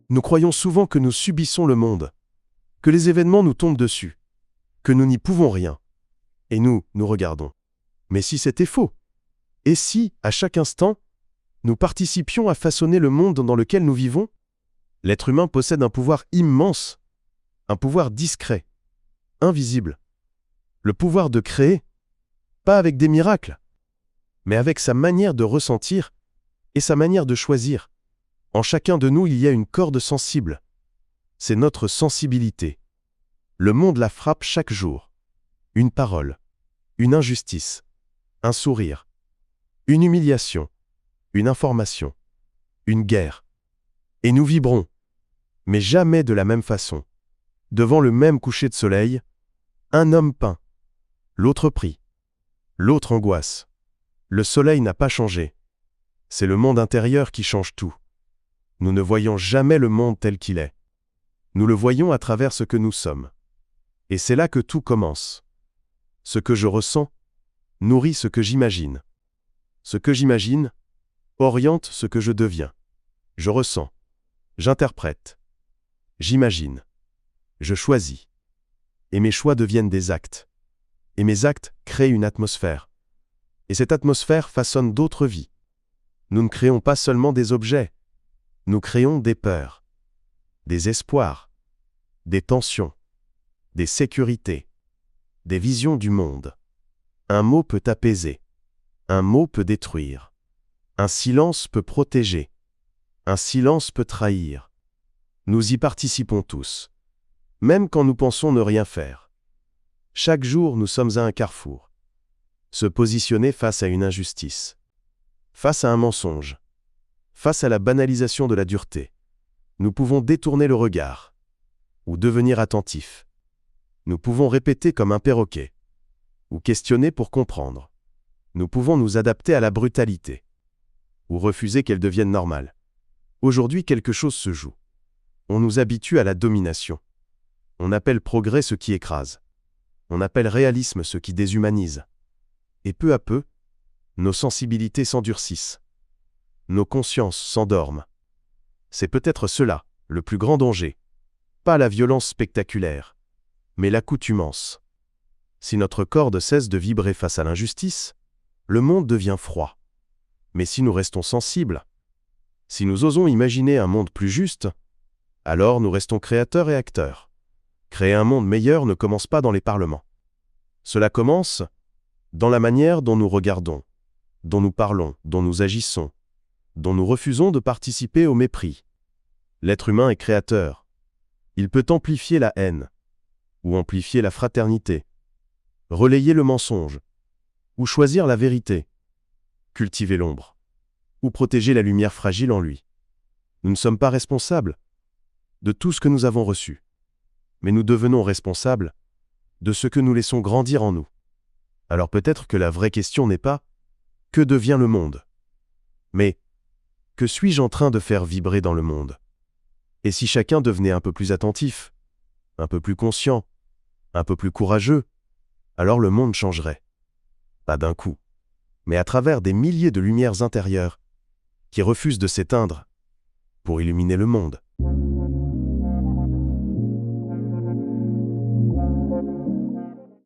Nous croyons souvent que nous subissons le monde, que les événements nous tombent dessus, que nous n'y pouvons rien. Et nous regardons. Mais si c'était faux? Et si, à chaque instant, nous participions à façonner le monde dans lequel nous vivons? L'être humain possède un pouvoir immense, un pouvoir discret, invisible. Le pouvoir de créer, pas avec des miracles, mais avec sa manière de ressentir et sa manière de choisir. En chacun de nous, il y a une corde sensible. C'est notre sensibilité. Le monde la frappe chaque jour. Une parole, une injustice, un sourire, une humiliation, une information, une guerre. Et nous vibrons, mais jamais de la même façon. Devant le même coucher de soleil, un homme peint, l'autre prie, l'autre angoisse. Le soleil n'a pas changé. C'est le monde intérieur qui change tout. Nous ne voyons jamais le monde tel qu'il est. Nous le voyons à travers ce que nous sommes. Et c'est là que tout commence. Ce que je ressens nourrit ce que j'imagine. Ce que j'imagine oriente ce que je deviens. Je ressens, j'interprète, j'imagine, je choisis. Et mes choix deviennent des actes. Et mes actes créent une atmosphère. Et cette atmosphère façonne d'autres vies. Nous ne créons pas seulement des objets, nous créons des peurs, des espoirs, des tensions, des sécurités, des visions du monde. Un mot peut apaiser, un mot peut détruire, un silence peut protéger, un silence peut trahir. Nous y participons tous, même quand nous pensons ne rien faire. Chaque jour, nous sommes à un carrefour. Se positionner face à une injustice, face à un mensonge, face à la banalisation de la dureté. Nous pouvons détourner le regard, ou devenir attentifs. Nous pouvons répéter comme un perroquet, ou questionner pour comprendre. Nous pouvons nous adapter à la brutalité, ou refuser qu'elle devienne normale. Aujourd'hui, quelque chose se joue. On nous habitue à la domination. On appelle progrès ce qui écrase. On appelle réalisme ce qui déshumanise. Et peu à peu, nos sensibilités s'endurcissent. Nos consciences s'endorment. C'est peut-être cela, le plus grand danger. Pas la violence spectaculaire, mais l'accoutumance. Si notre corde cesse de vibrer face à l'injustice, le monde devient froid. Mais si nous restons sensibles, si nous osons imaginer un monde plus juste, alors nous restons créateurs et acteurs. Créer un monde meilleur ne commence pas dans les parlements. Cela commence dans la manière dont nous regardons, dont nous parlons, dont nous agissons, dont nous refusons de participer au mépris. L'être humain est créateur. Il peut amplifier la haine, ou amplifier la fraternité, relayer le mensonge, ou choisir la vérité, cultiver l'ombre, ou protéger la lumière fragile en lui. Nous ne sommes pas responsables de tout ce que nous avons reçu, mais nous devenons responsables de ce que nous laissons grandir en nous. Alors peut-être que la vraie question n'est pas « Que devient le monde ?» mais « Que suis-je en train de faire vibrer dans le monde ?» Et si chacun devenait un peu plus attentif, un peu plus conscient, un peu plus courageux, alors le monde changerait. Pas d'un coup, mais à travers des milliers de lumières intérieures qui refusent de s'éteindre pour illuminer le monde.